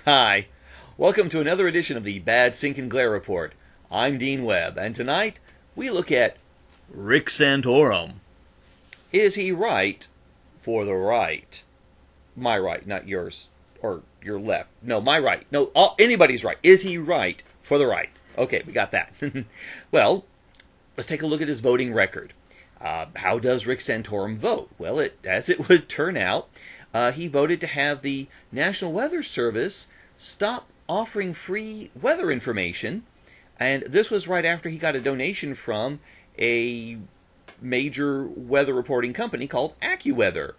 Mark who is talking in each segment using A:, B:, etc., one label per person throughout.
A: Hi, welcome to another edition of the Bad Sink and Glare Report. I'm Dean Webb, and tonight we look at Rick Santorum. Is he right for the right? My right, not yours, or your left. No, my right. No, anybody's right. Is he right for the right? Okay, we got that. Well, let's take a look at his voting record. How does Rick Santorum vote? Well, as it would turn out, he voted to have the National Weather Service stop offering free weather information, and this was right after he got a donation from a major weather reporting company called AccuWeather.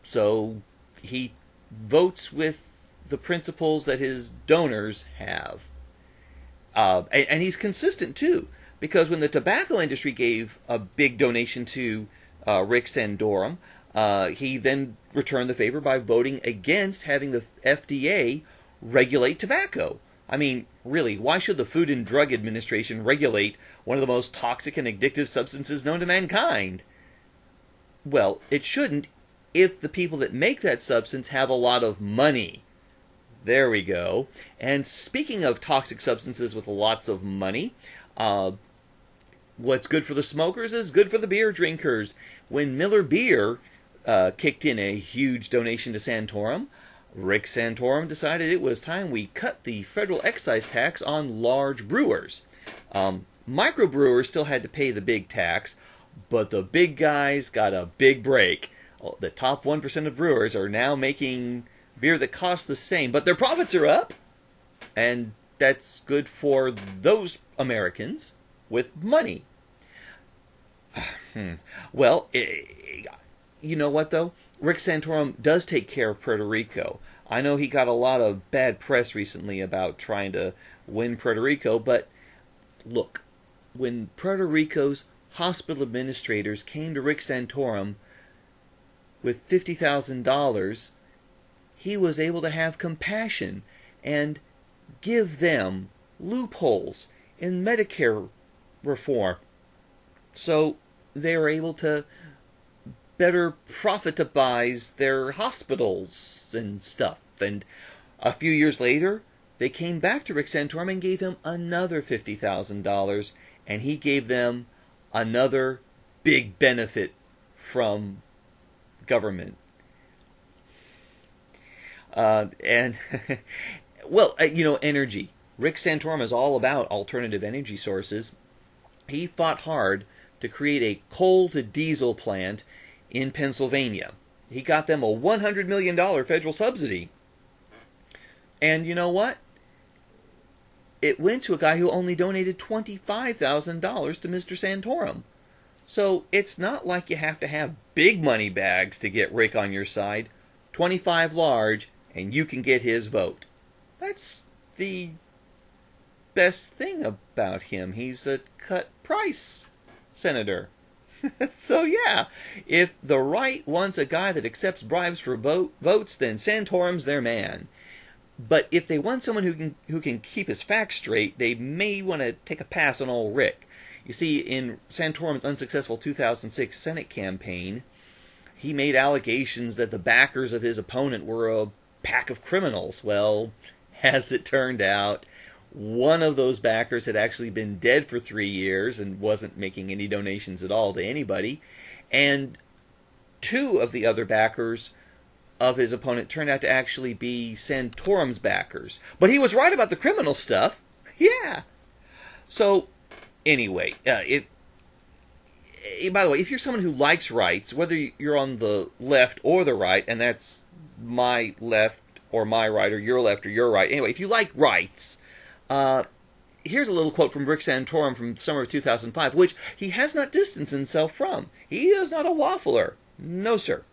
A: So he votes with the principles that his donors have. And he's consistent, too, because when the tobacco industry gave a big donation to Rick Santorum, he then returned the favor by voting against having the FDA regulate tobacco. I mean, really, why should the Food and Drug Administration regulate one of the most toxic and addictive substances known to mankind? Well, it shouldn't if the people that make that substance have a lot of money. There we go. And speaking of toxic substances with lots of money, what's good for the smokers is good for the beer drinkers. When Miller Beer kicked in a huge donation to Santorum, Rick Santorum decided it was time we cut the federal excise tax on large brewers. Microbrewers still had to pay the big tax, but the big guys got a big break. The top 1% of brewers are now making beer that costs the same, but their profits are up, and that's good for those Americans with money. Well, you know what, though? Rick Santorum does take care of Puerto Rico. I know he got a lot of bad press recently about trying to win Puerto Rico, but look, when Puerto Rico's hospital administrators came to Rick Santorum with $50,000, he was able to have compassion and give them loopholes in Medicare reform, so they were able to better profitize their hospitals and stuff. And a few years later, they came back to Rick Santorum and gave him another $50,000, and he gave them another big benefit from government. And well, energy. Rick Santorum is all about alternative energy sources. He fought hard to create a coal-to-diesel plant in Pennsylvania. He got them a $100 million federal subsidy. And you know what? It went to a guy who only donated $25,000 to Mr. Santorum. So it's not like you have to have big money bags to get Rick on your side. 25 large, and you can get his vote. That's the best thing about him. He's a cut-price senator. So yeah, if the right wants a guy that accepts bribes for votes, then Santorum's their man. But if they want someone who can keep his facts straight, they may want to take a pass on old Rick. You see, in Santorum's unsuccessful 2006 Senate campaign, he made allegations that the backers of his opponent were a pack of criminals. Well, as it turned out, one of those backers had actually been dead for 3 years and wasn't making any donations at all to anybody. And two of the other backers of his opponent turned out to actually be Santorum's backers. But he was right about the criminal stuff. Yeah. So, anyway, by the way, if you're someone who likes rights, whether you're on the left or the right, and that's my left or my right, or your left or your right. Anyway, if you like rights, here's a little quote from Rick Santorum from summer of 2005, which he has not distanced himself from. He is not a waffler. No, sir.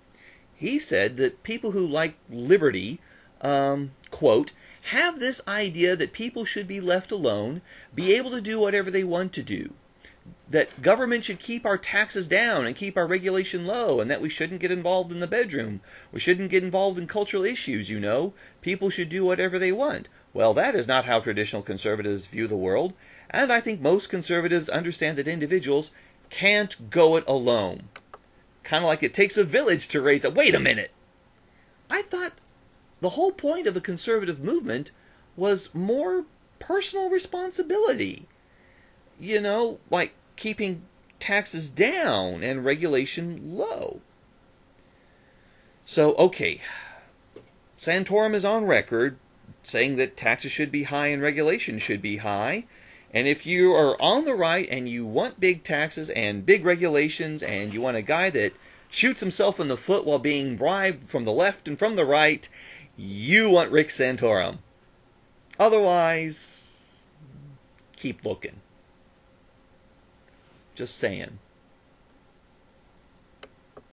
A: He said that people who like liberty, quote, have this idea that people should be left alone, be able to do whatever they want to do, that government should keep our taxes down and keep our regulation low, and that we shouldn't get involved in the bedroom. We shouldn't get involved in cultural issues, you know. People should do whatever they want. Well, that is not how traditional conservatives view the world, and I think most conservatives understand that individuals can't go it alone. Kind of like it takes a village to raise a... Wait a minute! I thought the whole point of the conservative movement was more personal responsibility. Like keeping taxes down and regulation low. So, okay, Santorum is on record saying that taxes should be high and regulation should be high. And if you are on the right and you want big taxes and big regulations and you want a guy that shoots himself in the foot while being bribed from the left and from the right, you want Rick Santorum. Otherwise, keep looking. Just saying.